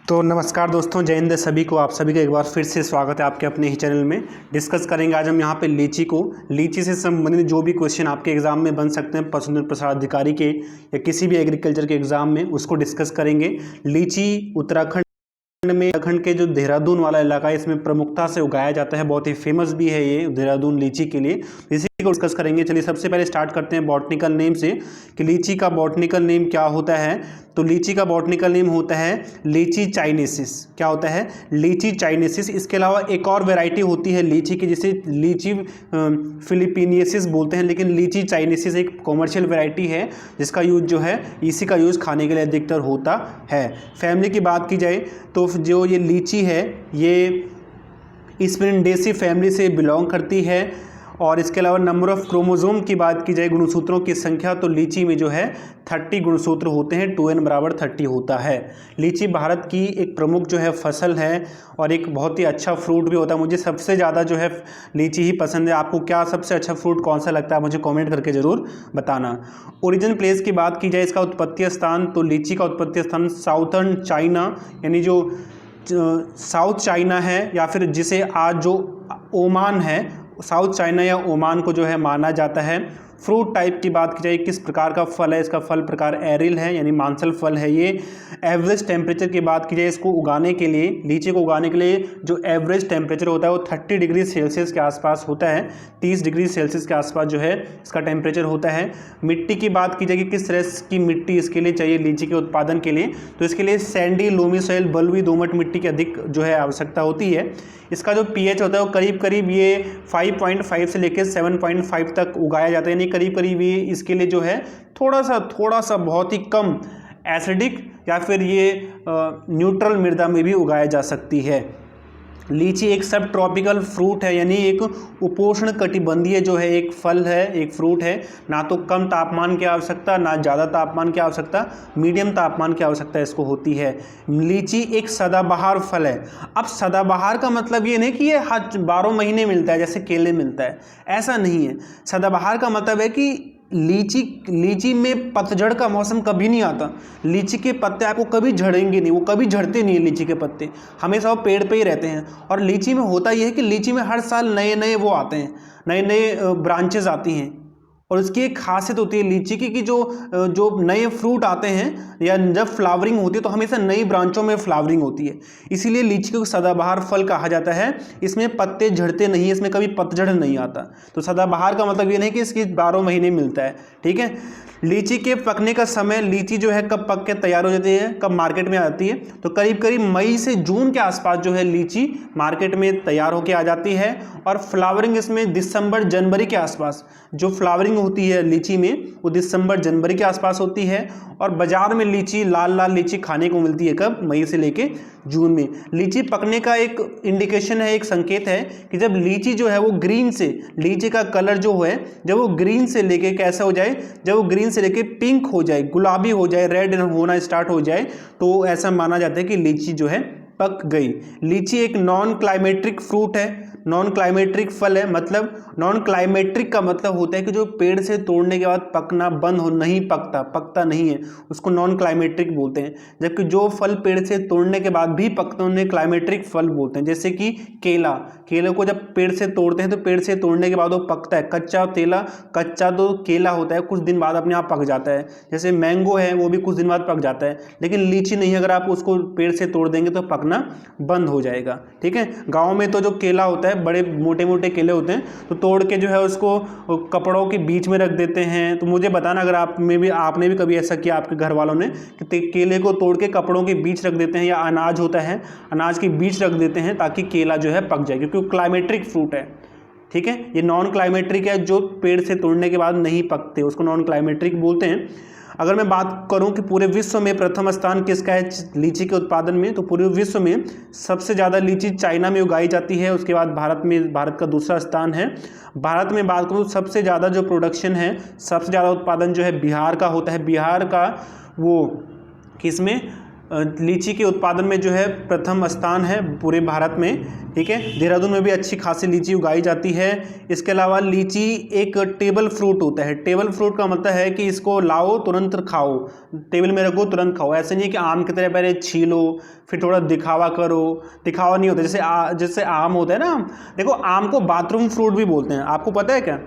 तो नमस्कार दोस्तों, जय हिंद सभी को। आप सभी का एक बार फिर से स्वागत है आपके अपने ही चैनल में। डिस्कस करेंगे आज हम यहाँ पे लीची से संबंधित जो भी क्वेश्चन आपके एग्जाम में बन सकते हैं पशुधन प्रसाद अधिकारी के या किसी भी एग्रीकल्चर के एग्जाम में, उसको डिस्कस करेंगे। लीची उत्तराखंड के जो देहरादून वाला इलाका है इसमें प्रमुखता से उगाया जाता है, बहुत ही फेमस भी है ये देहरादून लीची के लिए। इसी को डिस्कस करेंगे। चलिए सबसे पहले स्टार्ट करते हैं बॉटनिकल नेम से कि लीची का बॉटनिकल नेम क्या होता है। तो लीची का बॉटनिकल नेम होता है लीची चाइनेसिस। क्या होता है? लीची चाइनेसिस। इसके अलावा एक और वैरायटी होती है लीची की, जिसे लीची फिलिपिनियसिस बोलते हैं, लेकिन लीची चाइनेसिस एक कॉमर्शियल वैरायटी है जिसका यूज जो है इसी का यूज़ खाने के लिए अधिकतर होता है। फैमिली की बात की जाए तो जो ये लीची है ये स्पिनिडेसी फैमिली से बिलोंग करती है। और इसके अलावा नंबर ऑफ क्रोमोसोम की बात की जाए, गुणसूत्रों की संख्या, तो लीची में जो है 30 गुणसूत्र होते हैं, 2n बराबर 30 होता है। लीची भारत की एक प्रमुख जो है फसल है और एक बहुत ही अच्छा फ्रूट भी होता है। मुझे सबसे ज़्यादा जो है लीची ही पसंद है। आपको क्या सबसे अच्छा फ्रूट कौन सा लगता है मुझे कमेंट करके ज़रूर बताना। ओरिजिन प्लेस की बात की जाए, इसका उत्पत्ति स्थान, तो लीची का उत्पत्ति स्थान साउथर्न चाइना, यानी जो साउथ चाइना है या फिर जिसे आज जो ओमान है, साउथ चाइना या ओमान को जो है माना जाता है। फ्रूट टाइप की बात की जाए, किस प्रकार का फल है, इसका फल प्रकार एरिल है यानी मांसल फल है ये। एवरेज टेम्परेचर की बात की जाए, इसको उगाने के लिए, लीची को उगाने के लिए जो एवरेज टेम्परेचर होता है वो 30 डिग्री सेल्सियस के आसपास होता है। 30 डिग्री सेल्सियस के आसपास जो है इसका टेम्परेचर होता है। मिट्टी की बात की जाए कि किस तरह की मिट्टी इसके लिए चाहिए लीची के उत्पादन के लिए, तो इसके लिए सैंडी, लोमी सॉइल, बलुई, दोमट मिट्टी की अधिक जो है आवश्यकता होती है। इसका जो पीएच होता है वो करीब करीब ये 5.5 से लेकर 7.5 तक उगाया जाता है, यानी करीब करीब ये इसके लिए जो है थोड़ा सा बहुत ही कम एसिडिक या फिर ये न्यूट्रल मृदा में भी उगाया जा सकती है। लीची एक सब ट्रॉपिकल फ्रूट है, यानी एक उपोष्ण कटिबंधीय जो है एक फल है, एक फ्रूट है। ना तो कम तापमान की आवश्यकता, ना ज़्यादा तापमान की आवश्यकता, मीडियम तापमान की आवश्यकता इसको होती है। लीची एक सदाबहार फल है। अब सदाबहार का मतलब ये नहीं कि ये 12 महीने मिलता है जैसे केले मिलता है, ऐसा नहीं है। सदाबहार का मतलब है कि लीची में पतझड़ का मौसम कभी नहीं आता। लीची के पत्ते आपको कभी झड़ेंगे नहीं, वो कभी झड़ते नहीं है। लीची के पत्ते हमेशा वो पेड़ पे ही रहते हैं। और लीची में होता यह है कि लीची में हर साल नए नए वो आते हैं, नए नए ब्रांचेस आती हैं। और उसकी एक खासियत होती है लीची की कि जो नए फ्रूट आते हैं या जब फ्लावरिंग होती है तो हमेशा नई ब्रांचों में फ्लावरिंग होती है। इसीलिए लीची को सदाबहार फल कहा जाता है। इसमें पत्ते झड़ते नहीं, इसमें कभी पतझड़ नहीं आता। तो सदाबहार का मतलब ये नहीं कि इसकी 12 महीने मिलता है, ठीक है। लीची के पकने का समय, लीची जो है कब पक के तैयार हो जाती है, कब मार्केट में आती है, तो करीब करीब मई से जून के आसपास जो है लीची मार्केट में तैयार होकर आ जाती है। और फ्लावरिंग इसमें दिसंबर जनवरी के आसपास जो फ्लावरिंग होती है लीची में वो दिसंबर जनवरी के आसपास होती है। और बाजार में लीची, लाल लाल लीची खाने को मिलती है कब? मई से लेके जून में। लीची पकने का एक इंडिकेशन है, एक संकेत है कि जब लीची जो है वो ग्रीन से, लीची का कलर जो है जब वो ग्रीन से लेके कैसा हो जाए, जब वो ग्रीन से लेके पिंक हो जाए, गुलाबी हो जाए, रेड होना स्टार्ट हो जाए, तो ऐसा माना जाता है कि लीची जो है पक गई। लीची एक नॉन क्लाइमेट्रिक फ्रूट है, नॉन क्लाइमेट्रिक फल है। मतलब नॉन क्लाइमेट्रिक का मतलब होता है कि जो पेड़ से तोड़ने के बाद पकना बंद हो, नहीं पकता नहीं है, उसको नॉन क्लाइमेट्रिक बोलते हैं। जबकि जो फल पेड़ से तोड़ने के बाद भी पकते हैं उन्हें क्लाइमेट्रिक फल बोलते हैं। जैसे कि केले को जब पेड़ से तोड़ते हैं तो पेड़ से तोड़ने के बाद वो पकता है। कच्चा तो केला होता है, कुछ दिन बाद अपने आप पक जाता है। जैसे मैंगो है वो भी कुछ दिन बाद पक जाता है, लेकिन लीची नहीं, अगर आप उसको पेड़ से तोड़ देंगे तो पकना बंद हो जाएगा, ठीक है। गाँव में तो जो केला होता है, बड़े मोटे मोटे केले होते हैं, तो तोड़ के जो है उसको कपड़ों के बीच में रख देते हैं। तो मुझे बताना अगर आपने भी कभी ऐसा किया आपके घर वालों ने कि केले को तोड़ के कपड़ों के बीच रख देते हैं, या अनाज होता है अनाज के बीच रख देते हैं ताकि केला जो है पक जाए, क्योंकि वो क्लाइमेट्रिक फ्रूट है, ठीक है। ये नॉन क्लाइमेट्रिक है, जो पेड़ से तोड़ने के बाद नहीं पकते उसको नॉन क्लाइमेट्रिक बोलते हैं। अगर मैं बात करूं कि पूरे विश्व में प्रथम स्थान किसका है लीची के उत्पादन में, तो पूरे विश्व में सबसे ज़्यादा लीची चाइना में उगाई जाती है। उसके बाद भारत का दूसरा स्थान है। भारत में बात करूं सबसे ज़्यादा जो प्रोडक्शन है, सबसे ज़्यादा उत्पादन जो है बिहार का होता है। बिहार का वो किसमें, लीची के उत्पादन में जो है प्रथम स्थान है पूरे भारत में। ठीक है, देहरादून में भी अच्छी खासी लीची उगाई जाती है। इसके अलावा लीची एक टेबल फ्रूट होता है। टेबल फ्रूट का मतलब है कि इसको लाओ तुरंत खाओ, टेबल में रखो तुरंत खाओ। ऐसे नहीं कि आम की तरह पहले छीलो फिर थोड़ा दिखावा करो, दिखावा नहीं होता। जैसे आम होता है ना, देखो आम को बाथरूम फ्रूट भी बोलते हैं, आपको पता है क्या?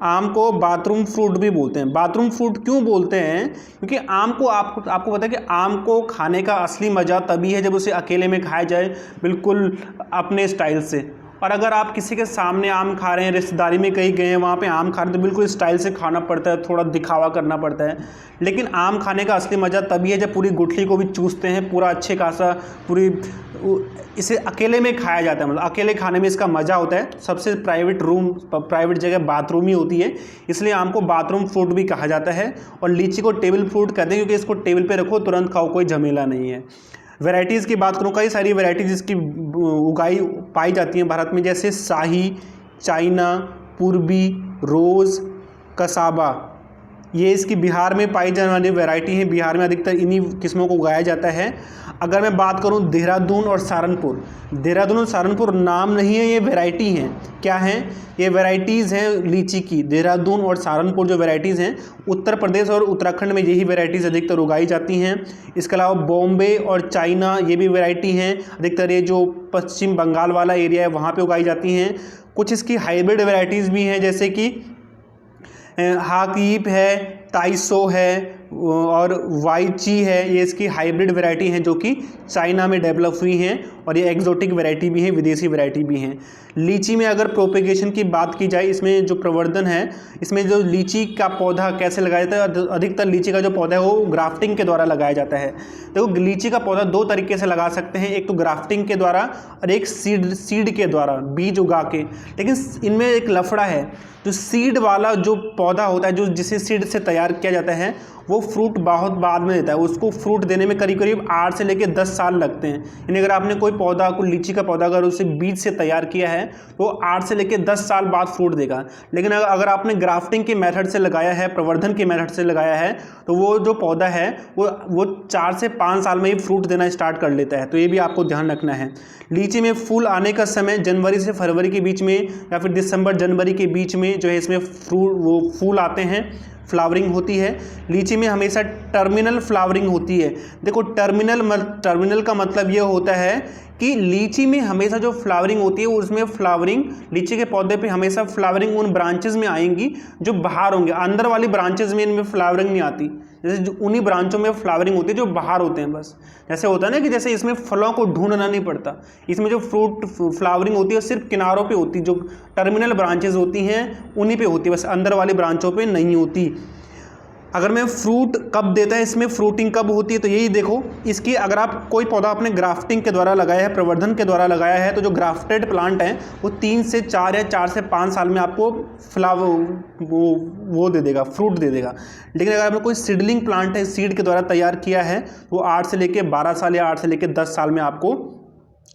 आम को बाथरूम फ्रूट भी बोलते हैं। बाथरूम फ्रूट क्यों बोलते हैं? क्योंकि आम को आपको पता है कि आम को खाने का असली मज़ा तभी है जब उसे अकेले में खाया जाए बिल्कुल अपने स्टाइल से। और अगर आप किसी के सामने आम खा रहे हैं, रिश्तेदारी में कहीं गए हैं वहाँ पे आम खा रहे हैं, तो बिल्कुल स्टाइल से खाना पड़ता है, थोड़ा दिखावा करना पड़ता है। लेकिन आम खाने का असली मज़ा तभी है जब पूरी गुठली को भी चूसते हैं, पूरा अच्छे खासा पूरी इसे अकेले में खाया जाता है। मतलब अकेले खाने में इसका मज़ा होता है। सबसे प्राइवेट जगह बाथरूम ही होती है, इसलिए आम को बाथरूम फ्रूट भी कहा जाता है। और लीची को टेबल फ्रूट कहते हैं क्योंकि इसको टेबल पे रखो तुरंत खाओ, कोई झमेला नहीं है। वैरायटीज़ की बात करूँ, कई सारी वैरायटीज़ इसकी उगाई पाई जाती हैं भारत में, जैसे शाही, चाइना, पूर्वी, रोज़, कसाबा। ये इसकी बिहार में पाई जाने वाली वैरायटी है। बिहार में अधिकतर इन्हीं किस्मों को उगाया जाता है। अगर मैं बात करूं देहरादून और सहारनपुर, देहरादून और सहारनपुर नाम नहीं है, ये वैरायटी हैं। क्या हैं? ये वैरायटीज़ हैं लीची की। देहरादून और सहारनपुर जो वैरायटीज़ हैं, उत्तर प्रदेश और उत्तराखंड में यही वैरायटीज़ अधिकतर उगाई जाती हैं। इसके अलावा बॉम्बे और चाइना ये भी वैरायटी हैं। अधिकतर ये जो पश्चिम बंगाल वाला एरिया है वहाँ पर उगाई जाती हैं। कुछ इसकी हाइब्रिड वैरायटीज़ भी हैं, जैसे कि हाकीप है, ताइसो है और वाइची है। ये इसकी हाइब्रिड वैरायटी हैं जो कि चाइना में डेवलप हुई हैं, और ये एक्जोटिक वैरायटी भी हैं, विदेशी वैरायटी भी हैं। लीची में अगर प्रोपेगेशन की बात की जाए, इसमें जो प्रवर्धन है, इसमें जो लीची का पौधा कैसे लगाया जाता है, अधिकतर लीची का जो पौधा है वो ग्राफ्टिंग के द्वारा लगाया जाता है। देखो लीची का पौधा दो तरीके से लगा सकते हैं, एक तो ग्राफ्टिंग के द्वारा और एक सीड के द्वारा, बीज उगा के। लेकिन इनमें एक लफड़ा है, जो सीड वाला जो पौधा होता है, जो जिसे सीड से तैयार किया जाता है, वो फ्रूट बहुत बाद में देता है। उसको फ्रूट देने में करीब करीब 8 से लेकर 10 साल लगते हैं। यानी अगर आपने कोई लीची का पौधा अगर उसे बीज से तैयार किया है तो 8 से लेकर 10 साल बाद फ्रूट देगा। लेकिन अगर आपने ग्राफ्टिंग के मेथड से लगाया है, प्रवर्धन के मेथड से लगाया है, तो वो जो पौधा है वो 4 से 5 साल में ही फ्रूट देना स्टार्ट कर लेता है। तो ये भी आपको ध्यान रखना है। लीची में फूल आने का समय जनवरी से फरवरी के बीच में या फिर दिसंबर जनवरी के बीच में जो है इसमें फूल आते हैं, फ्लावरिंग होती है। लीची में हमेशा टर्मिनल फ्लावरिंग होती है। देखो टर्मिनल का मतलब ये होता है कि लीची में हमेशा जो फ्लावरिंग होती है उसमें फ्लावरिंग लीची के पौधे पे हमेशा फ्लावरिंग उन ब्रांचेस में आएंगी जो बाहर होंगे। अंदर वाली ब्रांचेस में इनमें फ्लावरिंग नहीं आती। जैसे उन्हीं ब्रांचों में फ्लावरिंग होती है जो बाहर होते हैं बस। जैसे होता है ना कि जैसे इसमें फलों को ढूंढना नहीं पड़ता, इसमें जो फ्लावरिंग होती है सिर्फ किनारों पे होती है। जो टर्मिनल ब्रांचेस होती हैं उन्हीं पे होती है, बस अंदर वाली ब्रांचों पे नहीं होती। अगर मैं फ्रूट कब देता है, इसमें फ्रूटिंग कब होती है, तो यही देखो इसकी। अगर आप कोई पौधा अपने ग्राफ्टिंग के द्वारा लगाया है, प्रवर्धन के द्वारा लगाया है, तो जो ग्राफ्टेड प्लांट है वो 3 से 4 या 4 से 5 साल में आपको वो दे देगा, फ्रूट दे देगा। लेकिन अगर आपने कोई सीडलिंग प्लांट है, सीड के द्वारा तैयार किया है, वो 8 से लेकर 12 साल या 8 से लेकर 10 साल में आपको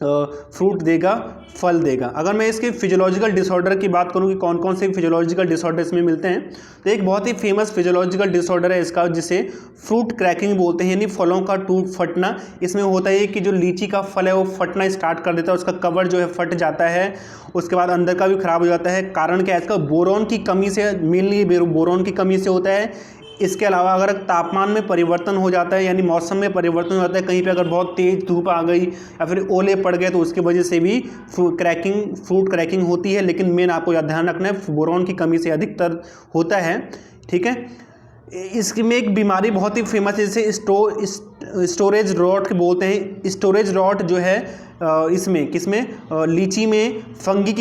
फ्रूट देगा, फल देगा। अगर मैं इसके फिजियोलॉजिकल डिसऑर्डर की बात करूं कि कौन कौन से फिजियोलॉजिकल डिसऑर्डर इसमें मिलते हैं, तो एक बहुत ही फेमस फिजियोलॉजिकल डिसऑर्डर है इसका, जिसे फ्रूट क्रैकिंग बोलते हैं, यानी फलों का टूट फटना। इसमें होता है कि जो लीची का फल है वो फटना स्टार्ट कर देता है, उसका कवर जो है फट जाता है, उसके बाद अंदर का भी खराब हो जाता है। कारण क्या है इसका? बोरोन की कमी से, मेनली बोरोन की कमी से होता है। इसके अलावा अगर तापमान में परिवर्तन हो जाता है, यानी मौसम में परिवर्तन हो जाता है, कहीं पे अगर बहुत तेज़ धूप आ गई या फिर ओले पड़ गए, तो उसकी वजह से भी फ्रूट क्रैकिंग होती है। लेकिन मेन आपको याद ध्यान रखना है, बोरॉन की कमी से अधिकतर होता है। ठीक है, इसमें एक बीमारी बहुत ही फेमस है, जिसे स्टोरेज रॉट बोलते हैं। स्टोरेज रॉट जो है इसमें किसमें, लीची में फंगी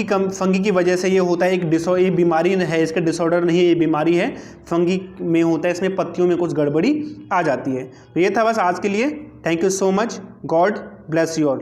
की वजह से ये होता है। ये बीमारी है, इसका डिसऑर्डर नहीं है, ये बीमारी है, फंगी में होता है। इसमें पत्तियों में कुछ गड़बड़ी आ जाती है। तो ये था बस आज के लिए। Thank you so much. God bless you all.